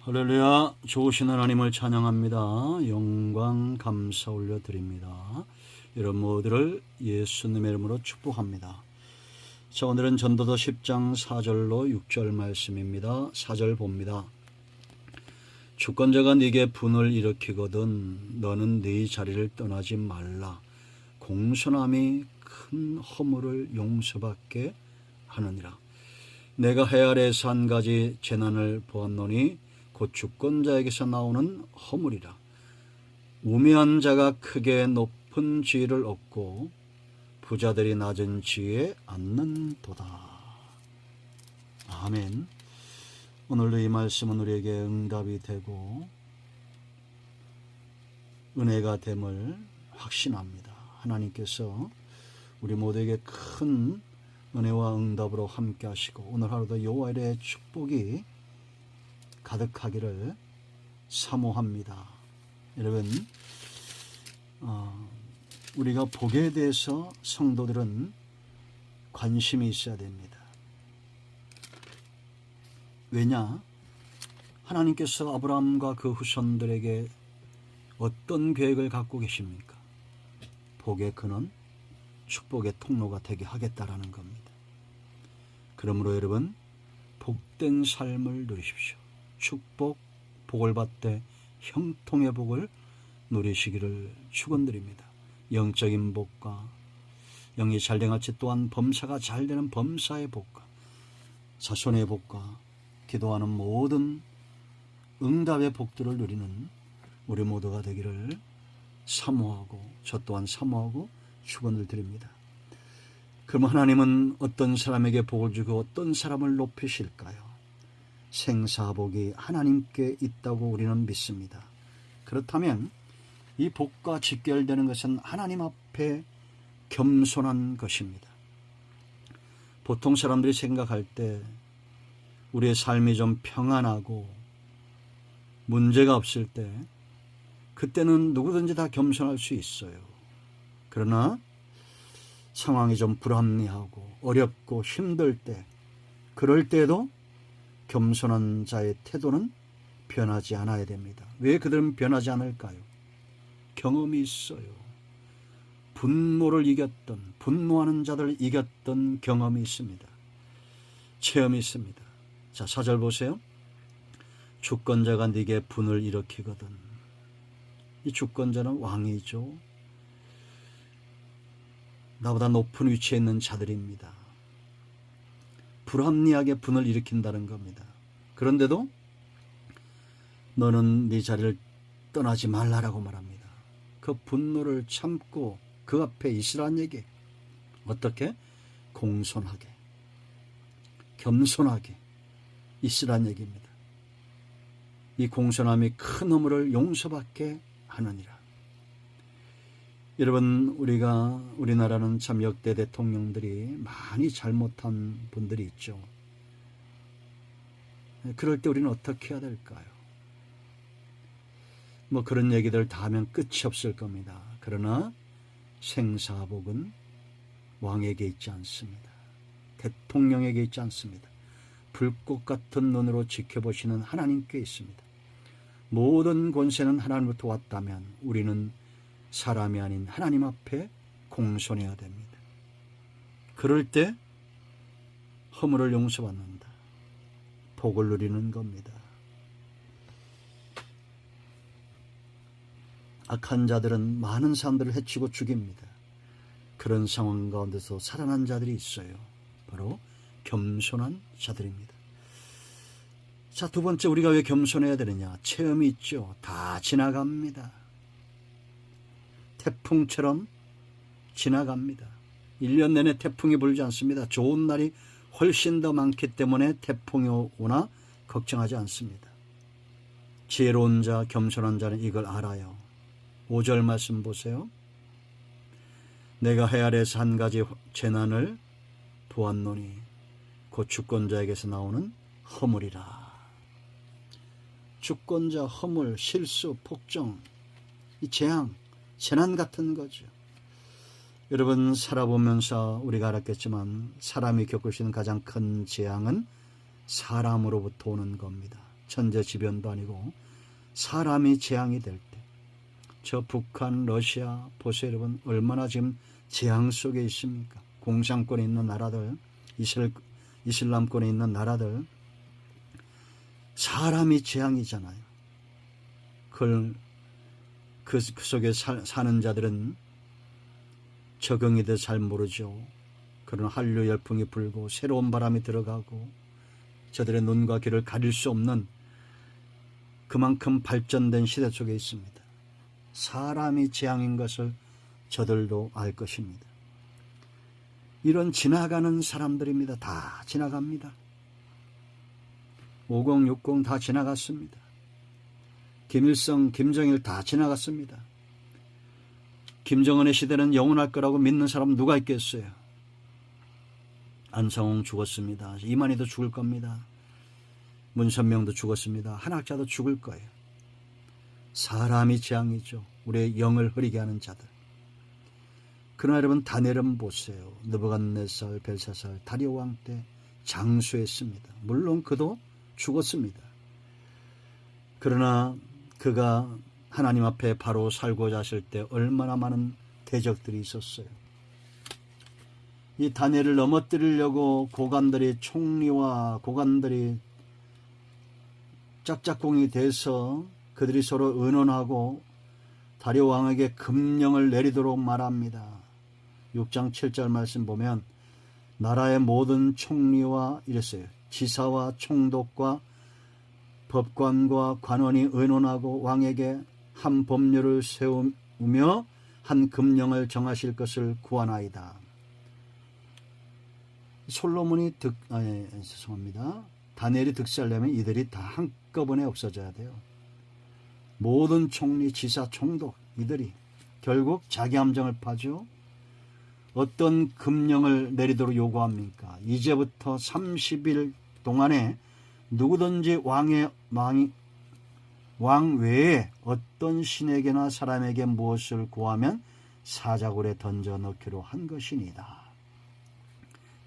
할렐루야. 좋으신 하나님을 찬양합니다. 영광 감사 올려드립니다. 여러분 모두를 예수님의 이름으로 축복합니다. 자, 오늘은 전도서 10장 4절로 6절 말씀입니다. 4절 봅니다. 주권자가 네게 분을 일으키거든 너는 네 자리를 떠나지 말라. 공손함이 큰 허물을 용서받게 하느니라. 내가 해 아래에서 한 가지 재난을 보았노니 곧 주권자에게서 나오는 허물이라. 우매한 자가 크게 높은 지위를 얻고 부자들이 낮은 지위에 앉는도다. 아멘. 오늘도 이 말씀은 우리에게 응답이 되고 은혜가 됨을 확신합니다. 하나님께서 우리 모두에게 큰 은혜와 응답으로 함께 하시고 오늘 하루도 여호와 이레의 축복이 가득하기를 사모합니다. 여러분, 우리가 복에 대해서 성도들은 관심이 있어야 됩니다. 왜냐? 하나님께서 아브라함과 그 후손들에게 어떤 계획을 갖고 계십니까? 복의 근원, 축복의 통로가 되게 하겠다라는 겁니다. 그러므로 여러분, 복된 삶을 누리십시오. 축복, 복을 받되 형통의 복을 누리시기를 축원드립니다. 영적인 복과 영이 잘된 같이 또한 범사가 잘되는 범사의 복과 자손의 복과 기도하는 모든 응답의 복들을 누리는 우리 모두가 되기를 사모하고 저 또한 사모하고 축원을 드립니다. 그럼 하나님은 어떤 사람에게 복을 주고 어떤 사람을 높이실까요? 생사복이 하나님께 있다고 우리는 믿습니다. 그렇다면 이 복과 직결되는 것은 하나님 앞에 겸손한 것입니다. 보통 사람들이 생각할 때 우리의 삶이 좀 평안하고 문제가 없을 때 그때는 누구든지 다 겸손할 수 있어요. 그러나 상황이 좀 불합리하고 어렵고 힘들 때 그럴 때에도 겸손한 자의 태도는 변하지 않아야 됩니다. 왜 그들은 변하지 않을까요? 경험이 있어요. 분노를 이겼던, 분노하는 자들을 이겼던 경험이 있습니다. 체험이 있습니다. 자, 4절 보세요. 주권자가 네게 분을 일으키거든. 이 주권자는 왕이죠. 나보다 높은 위치에 있는 자들입니다. 불합리하게 분을 일으킨다는 겁니다. 그런데도 너는 네 자리를 떠나지 말라라고 말합니다. 그 분노를 참고 그 앞에 있으란 얘기. 어떻게? 공손하게, 겸손하게 있으란 얘기입니다. 이 공손함이 큰 허물을 용서받게 하느니라. 여러분, 우리나라는 참 역대 대통령들이 많이 잘못한 분들이 있죠. 그럴 때 우리는 어떻게 해야 될까요? 뭐 그런 얘기들 다 하면 끝이 없을 겁니다. 그러나 생사복은 왕에게 있지 않습니다. 대통령에게 있지 않습니다. 불꽃 같은 눈으로 지켜보시는 하나님께 있습니다. 모든 권세는 하나님부터 왔다면 우리는 사람이 아닌 하나님 앞에 공손해야 됩니다. 그럴 때 허물을 용서받는다. 복을 누리는 겁니다. 악한 자들은 많은 사람들을 해치고 죽입니다. 그런 상황 가운데서 살아난 자들이 있어요. 바로 겸손한 자들입니다. 자, 두 번째, 우리가 왜 겸손해야 되느냐? 체험이 있죠. 다 지나갑니다. 태풍처럼 지나갑니다. 1년 내내 태풍이 불지 않습니다. 좋은 날이 훨씬 더 많기 때문에 태풍이 오나 걱정하지 않습니다. 지혜로운 자, 겸손한 자는 이걸 알아요. 5절 말씀 보세요. 내가 해 아래에서 한 가지 재난을 보았노니 곧 주권자에게서 나오는 허물이라. 주권자, 허물, 실수, 폭정, 이 재난 같은 거죠. 여러분, 살아보면서 우리가 알았겠지만 사람이 겪을 수 있는 가장 큰 재앙은 사람으로부터 오는 겁니다. 천재지변도 아니고 사람이 재앙이 될 때, 저 북한, 러시아 보세요 여러분. 얼마나 지금 재앙 속에 있습니까? 공산권에 있는 나라들, 이슬람권에 있는 나라들, 사람이 재앙이잖아요. 그걸 그 속에 사는 자들은 적응이 돼 잘 모르죠. 그런 한류 열풍이 불고 새로운 바람이 들어가고 저들의 눈과 귀를 가릴 수 없는 그만큼 발전된 시대 속에 있습니다. 사람이 재앙인 것을 저들도 알 것입니다. 이런 지나가는 사람들입니다. 다 지나갑니다. 50, 60 다 지나갔습니다. 김일성, 김정일 다 지나갔습니다. 김정은의 시대는 영원할 거라고 믿는 사람 누가 있겠어요? 안상홍 죽었습니다. 이만희도 죽을 겁니다. 문선명도 죽었습니다. 한학자도 죽을 거예요. 사람이 재앙이죠. 우리의 영을 흐리게 하는 자들. 그러나 여러분, 다니엘은 보세요. 느부갓네살, 벨사살, 다리오 왕 때 장수했습니다. 물론 그도 죽었습니다. 그러나 그가 하나님 앞에 바로 살고자 하실 때 얼마나 많은 대적들이 있었어요. 이 다니엘을 넘어뜨리려고 총리와 고관들이 짝짝꿍이 돼서 그들이 서로 의논하고 다리오 왕에게 금령을 내리도록 말합니다. 6장 7절 말씀 보면 나라의 모든 총리와 이랬어요. 지사와 총독과 법관과 관원이 의논하고 왕에게 한 법률을 세우며 한 금령을 정하실 것을 구하나이다. 솔로몬이 죄송합니다. 다니엘이 득세하려면 이들이 다 한꺼번에 없어져야 돼요. 모든 총리, 지사, 총독 이들이 결국 자기 함정을 파죠. 어떤 금령을 내리도록 요구합니까? 이제부터 30일 동안에 누구든지 왕 외에 어떤 신에게나 사람에게 무엇을 구하면 사자굴에 던져 넣기로 한 것이니다.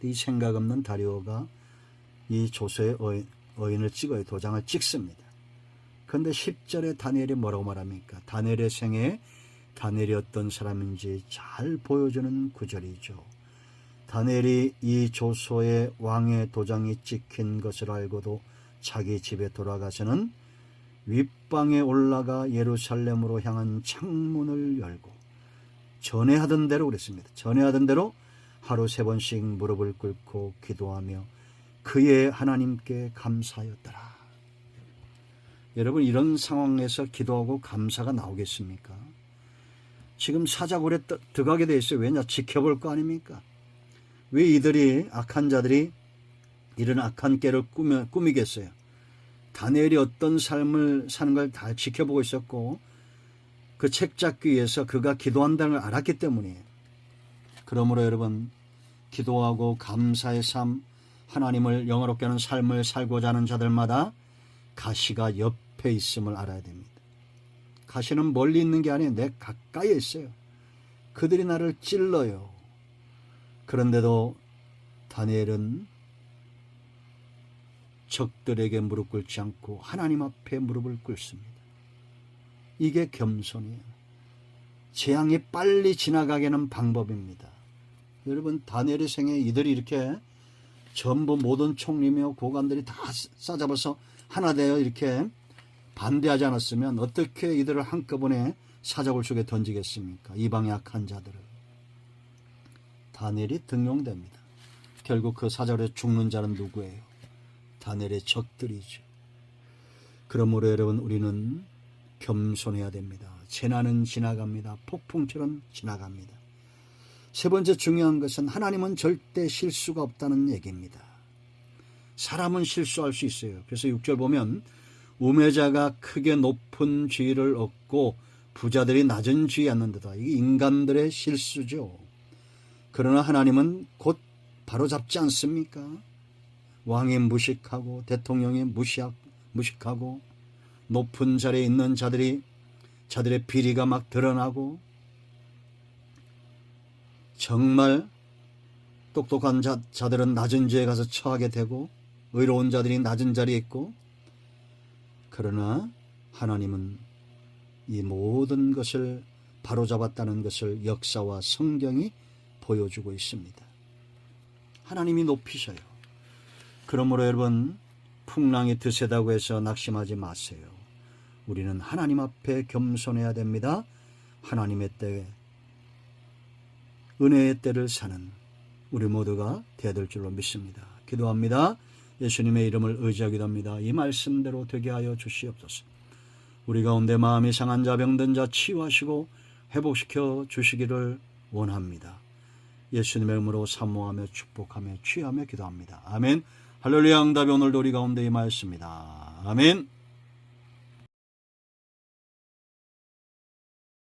이 생각 없는 다리오가 이 조서에 어인을 찍어요. 도장을 찍습니다. 그런데 10절에 다니엘이 뭐라고 말합니까? 다니엘의 생애에 다니엘이 어떤 사람인지 잘 보여주는 구절이죠. 다니엘이 이 조서에 왕의 도장이 찍힌 것을 알고도 자기 집에 돌아가서는 윗방에 올라가 예루살렘으로 향한 창문을 열고 전에 하던 대로 그랬습니다. 전에 하던 대로 하루 3번씩 무릎을 꿇고 기도하며 그의 하나님께 감사하였더라. 여러분, 이런 상황에서 기도하고 감사가 나오겠습니까? 지금 사자굴에 들어가게 돼 있어요. 왜냐? 지켜볼 거 아닙니까? 왜 이들이 악한 자들이 이런 악한 깨를 꾸미겠어요? 다니엘이 어떤 삶을 사는 걸 다 지켜보고 있었고 그 책 잡기 위해서 그가 기도한다는 걸 알았기 때문이에요. 그러므로 여러분, 기도하고 감사의 삶, 하나님을 영화롭게 하는 삶을 살고자 하는 자들마다 가시가 옆에 있음을 알아야 됩니다. 가시는 멀리 있는 게 아니에요. 내 가까이에 있어요. 그들이 나를 찔러요. 그런데도 다니엘은 적들에게 무릎 꿇지 않고 하나님 앞에 무릎을 꿇습니다. 이게 겸손이에요. 재앙이 빨리 지나가게 하는 방법입니다. 여러분, 다니엘의 생에 이들이 이렇게 전부 모든 총리며 고관들이 다 싸잡아서 하나 되어 이렇게 반대하지 않았으면 어떻게 이들을 한꺼번에 사자굴 속에 던지겠습니까? 이방의 악한 자들을. 다니엘이 등용됩니다. 결국 그 사자굴에 죽는 자는 누구예요? 다니엘의 적들이죠. 그러므로 여러분, 우리는 겸손해야 됩니다. 재난은 지나갑니다. 폭풍처럼 지나갑니다. 세 번째 중요한 것은 하나님은 절대 실수가 없다는 얘기입니다. 사람은 실수할 수 있어요. 그래서 6절 보면 우매자가 크게 높은 지위를 얻고 부자들이 낮은 지위에 앉는다. 이게 인간들의 실수죠. 그러나 하나님은 곧 바로잡지 않습니까? 왕이 무식하고 대통령이 무식하고 높은 자리에 있는 자들의 비리가 막 드러나고 정말 똑똑한 자들은 낮은 지에 가서 처하게 되고 의로운 자들이 낮은 자리에 있고 그러나 하나님은 이 모든 것을 바로잡았다는 것을 역사와 성경이 보여주고 있습니다. 하나님이 높이셔요. 그러므로 여러분, 풍랑이 드세다고 해서 낙심하지 마세요. 우리는 하나님 앞에 겸손해야 됩니다. 하나님의 때, 은혜의 때를 사는 우리 모두가 되어야 될 줄로 믿습니다. 기도합니다. 예수님의 이름을 의지하기도 합니다. 이 말씀대로 되게 하여 주시옵소서. 우리 가운데 마음이 상한 자, 병든 자 치유하시고 회복시켜 주시기를 원합니다. 예수님의 이름으로 사모하며 축복하며 취하며 기도합니다. 아멘. 할렐루야. 응답이 오늘도 우리 가운데 임하였습니다. 아멘.